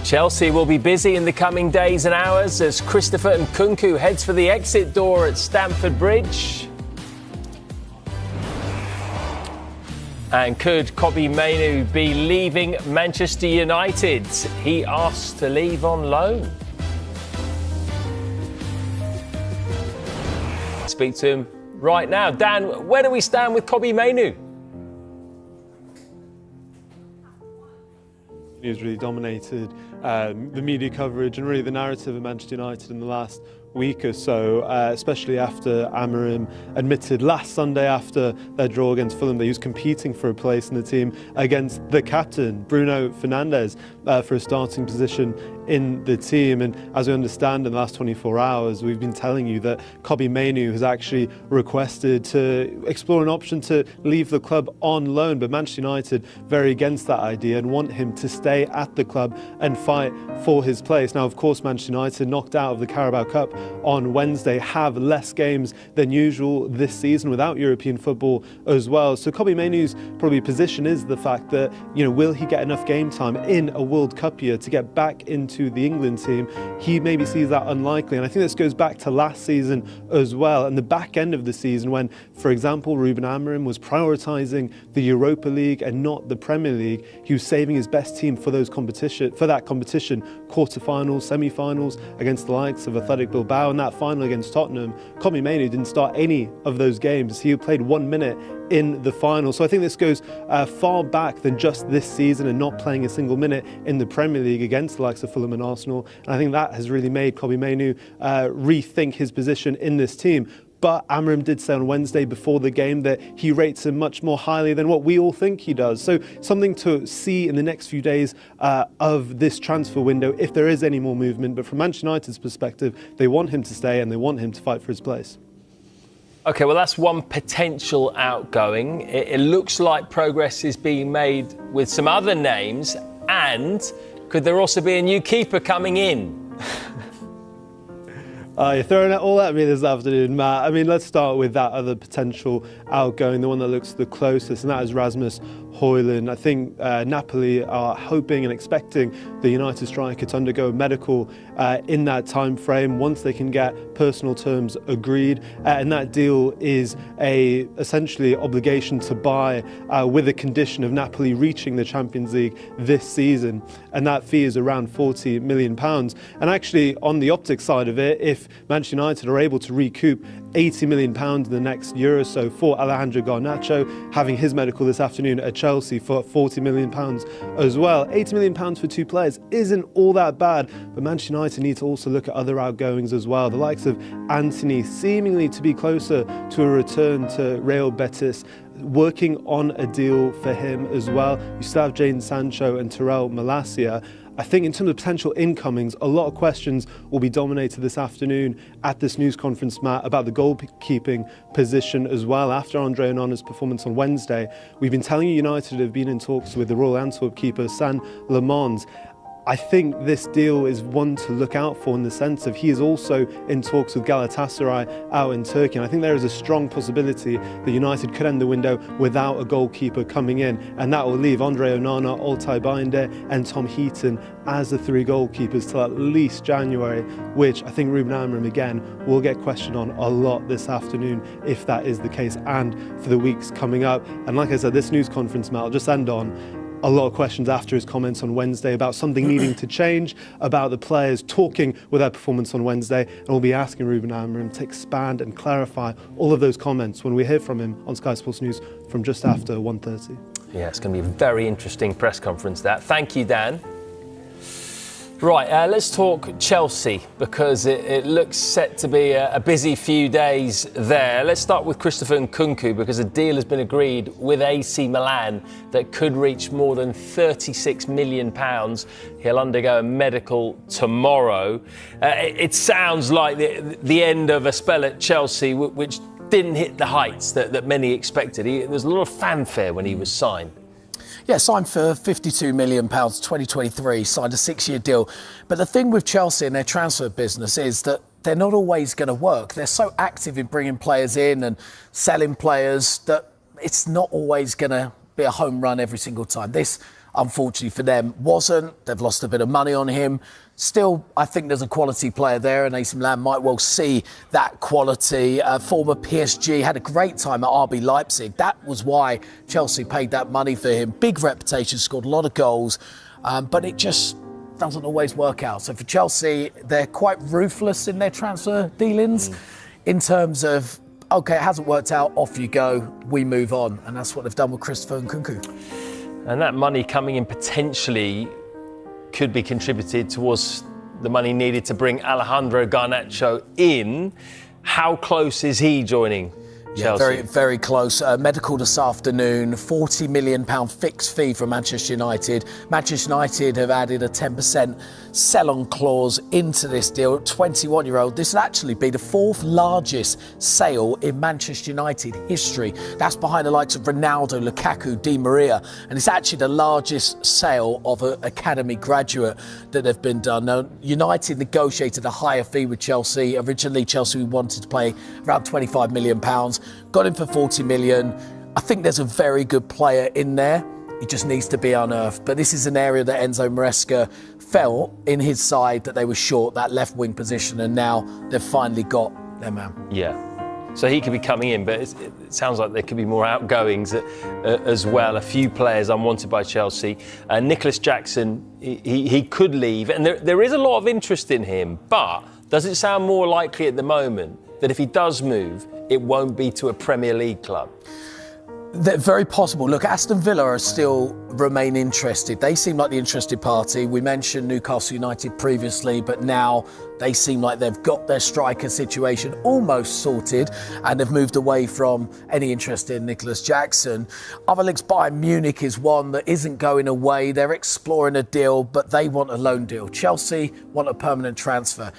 Chelsea will be busy in the coming days and hours as Christopher Nkunku heads for the exit door at Stamford Bridge. And could Kobbie Mainoo be leaving Manchester United? He asked to leave on loan. Speak to him right now. Dan, where do we stand with Kobbie Mainoo? He's really dominated the media coverage and really the narrative of Manchester United in the last week or so, especially after Amorim admitted last Sunday after their draw against Fulham that he was competing for a place in the team against the captain, Bruno Fernandes, for a starting position in the team. And as we understand, in the last 24 hours, we've been telling you that Kobbie Mainoo has actually requested to explore an option to leave the club on loan, but Manchester United very against that idea and want him to stay at the club and fight for his place. Now, of course, Manchester United, knocked out of the Carabao Cup on Wednesday, have less games than usual this season without European football as well. So Kobbie Mainoo's probably position is the fact that, will he get enough game time in a World Cup year to get back into the England team? He maybe sees that unlikely. And I think this goes back to last season as well, and the back end of the season when, for example, Ruben Amorim was prioritising the Europa League and not the Premier League. He was saving his best team for that competition, quarter-finals, semi-finals against the likes of Athletic Bilbao, and that final against Tottenham. Kobbie Mainoo didn't start any of those games. He played 1 minute in the final. So I think this goes far back than just this season and not playing a single minute in the Premier League against the likes of Fulham and Arsenal. And I think that has really made Kobbie Mainoo rethink his position in this team. But Amorim did say on Wednesday before the game that he rates him much more highly than what we all think he does. So something to see in the next few days of this transfer window, if there is any more movement. But from Manchester United's perspective, they want him to stay and they want him to fight for his place. OK, well, that's one potential outgoing. It looks like progress is being made with some other names. And could there also be a new keeper coming in? You're throwing it all at me this afternoon, Matt. I mean, let's start with that other potential outgoing, the one that looks the closest, and that is Rasmus Højlund. I think Napoli are hoping and expecting the United striker to undergo a medical in that time frame once they can get personal terms agreed, and that deal is essentially obligation to buy with a condition of Napoli reaching the Champions League this season, and that fee is around £40 million. And actually, on the optics side of it, if Manchester United are able to recoup £80 million in the next year or so for Alejandro Garnacho, having his medical this afternoon at Chelsea for £40 million as well. £80 million for two players isn't all that bad, but Manchester United need to also look at other outgoings as well. The likes of Antony seemingly to be closer to a return to Real Betis, working on a deal for him as well. You still have Jadon Sancho and Terrell Malacia. I think in terms of potential incomings, a lot of questions will be dominated this afternoon at this news conference, Matt, about the goalkeeping position as well. After Andre Onana's performance on Wednesday, we've been telling you United have been in talks with the Royal Antwerp keeper, San Lamons. I think this deal is one to look out for in the sense of he is also in talks with Galatasaray out in Turkey. And I think there is a strong possibility that United could end the window without a goalkeeper coming in. And that will leave Andre Onana, Altay Bayındır and Tom Heaton as the three goalkeepers till at least January, which I think Ruben Amorim again will get questioned on a lot this afternoon if that is the case and for the weeks coming up. And like I said, this news conference, Matt, I'll just end on a lot of questions after his comments on Wednesday about something needing to change, about the players talking with their performance on Wednesday, and we'll be asking Ruben Amorim to expand and clarify all of those comments when we hear from him on Sky Sports News from just after 1:30. Yeah, it's going to be a very interesting press conference, that. Thank you, Dan. Right, let's talk Chelsea, because it looks set to be a busy few days there. Let's start with Christopher Nkunku, because a deal has been agreed with AC Milan that could reach more than £36 million. He'll undergo a medical tomorrow. It sounds like the end of a spell at Chelsea, which didn't hit the heights that many expected. There was a lot of fanfare when he was signed. Yeah, signed for £52 million, 2023, signed a 6-year deal. But the thing with Chelsea and their transfer business is that they're not always going to work. They're so active in bringing players in and selling players that it's not always going to be a home run every single time. This, unfortunately for them, wasn't. They've lost a bit of money on him. Still, I think there's a quality player there, and AC Milan might well see that quality. Former PSG, had a great time at RB Leipzig. That was why Chelsea paid that money for him. Big reputation, scored a lot of goals, but it just doesn't always work out. So for Chelsea, they're quite ruthless in their transfer dealings in terms of, OK, it hasn't worked out, off you go, we move on. And that's what they've done with Christopher Nkunku. And that money coming in potentially could be contributed towards the money needed to bring Alejandro Garnacho in. How close is he joining Chelsea? Yeah, very, very close. Medical this afternoon, £40 million fixed fee from Manchester United. Manchester United have added a 10% sell-on clause into this deal. 21-year-old. This will actually be the fourth largest sale in Manchester United history. That's behind the likes of Ronaldo, Lukaku, Di Maria. And it's actually the largest sale of an academy graduate that have been done. Now, United negotiated a higher fee with Chelsea. Originally, Chelsea wanted to pay around £25 million. Got him for 40 million. I think there's a very good player in there. He just needs to be unearthed. But this is an area that Enzo Maresca felt in his side that they were short, that left wing position, and now they've finally got their man. Yeah. So he could be coming in, but it sounds like there could be more outgoings as well. A few players unwanted by Chelsea. Nicholas Jackson, he could leave. And there is a lot of interest in him, but does it sound more likely at the moment that if he does move, it won't be to a Premier League club? They're very possible. Look, Aston Villa are still remain interested. They seem like the interested party. We mentioned Newcastle United previously, but now they seem like they've got their striker situation almost sorted and they've moved away from any interest in Nicholas Jackson. Other links, Bayern Munich is one that isn't going away. They're exploring a deal, but they want a loan deal. Chelsea want a permanent transfer.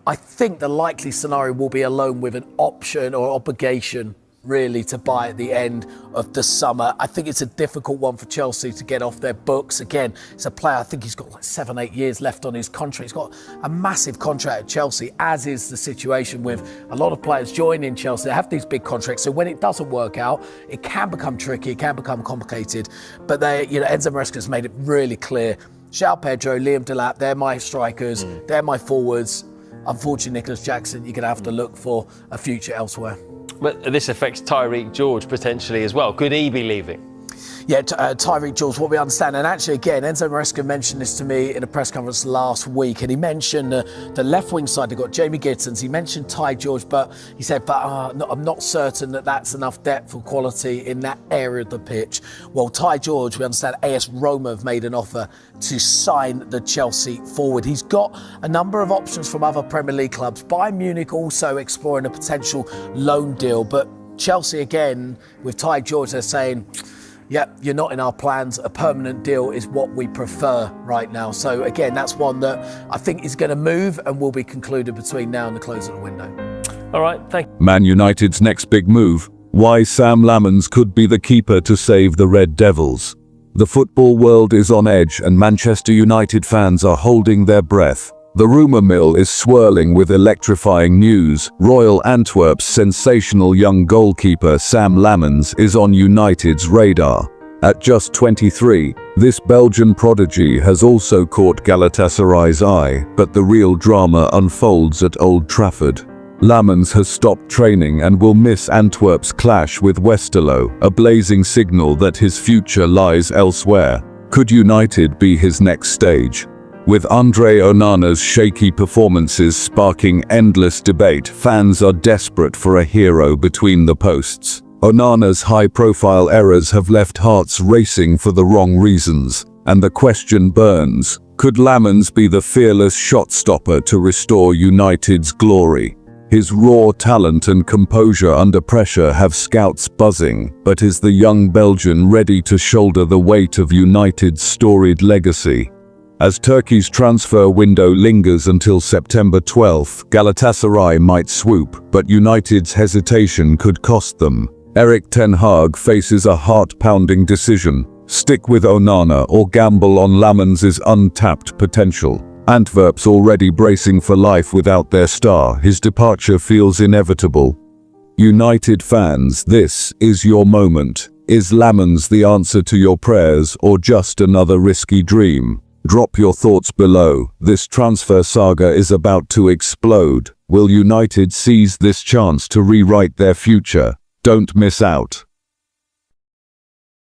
I think the likely scenario will be a loan with an option or obligation, really, to buy at the end of the summer. I think it's a difficult one for Chelsea to get off their books. Again, it's a player, I think he's got like 7-8 years left on his contract. He's got a massive contract at Chelsea, as is the situation with a lot of players joining Chelsea. They have these big contracts, so when it doesn't work out, it can become tricky, it can become complicated. But Enzo Maresca has made it really clear. João Pedro, Liam Delap, they're my strikers, they're my forwards. Unfortunately, Nicholas Jackson, you're going to have to look for a future elsewhere. But this affects Tyreek George potentially as well. Could he be leaving? Yeah, Tyreek George, what we understand, and actually again, Enzo Maresca mentioned this to me in a press conference last week, and he mentioned the left wing side, they've got Jamie Gittins, he mentioned Ty George, but he said, I'm not certain that that's enough depth or quality in that area of the pitch. Well, Ty George, we understand AS Roma have made an offer to sign the Chelsea forward. He's got a number of options from other Premier League clubs. Bayern Munich also exploring a potential loan deal, but Chelsea again, with Ty George, they're saying, yep, you're not in our plans. A permanent deal is what we prefer right now. So again, that's one that I think is going to move and will be concluded between now and the close of the window. All right, thank you. Man United's next big move. Why Sam Lamons could be the keeper to save the Red Devils. The football world is on edge and Manchester United fans are holding their breath. The rumour mill is swirling with electrifying news. Royal Antwerp's sensational young goalkeeper Sam Lamons is on United's radar. At just 23, this Belgian prodigy has also caught Galatasaray's eye, but the real drama unfolds at Old Trafford. Lamons has stopped training and will miss Antwerp's clash with Westerlo, a blazing signal that his future lies elsewhere. Could United be his next stage? With Andre Onana's shaky performances sparking endless debate, fans are desperate for a hero between the posts. Onana's high-profile errors have left hearts racing for the wrong reasons, and the question burns, could Lamons be the fearless shot-stopper to restore United's glory? His raw talent and composure under pressure have scouts buzzing, but is the young Belgian ready to shoulder the weight of United's storied legacy? As Turkey's transfer window lingers until September 12th, Galatasaray might swoop, but United's hesitation could cost them. Erik ten Hag faces a heart-pounding decision: stick with Onana or gamble on Lamons' untapped potential. Antwerp's already bracing for life without their star. His departure feels inevitable. United fans, this is your moment. Is Lamens the answer to your prayers or just another risky dream? Drop your thoughts below. This transfer saga is about to explode. Will United seize this chance to rewrite their future? Don't miss out.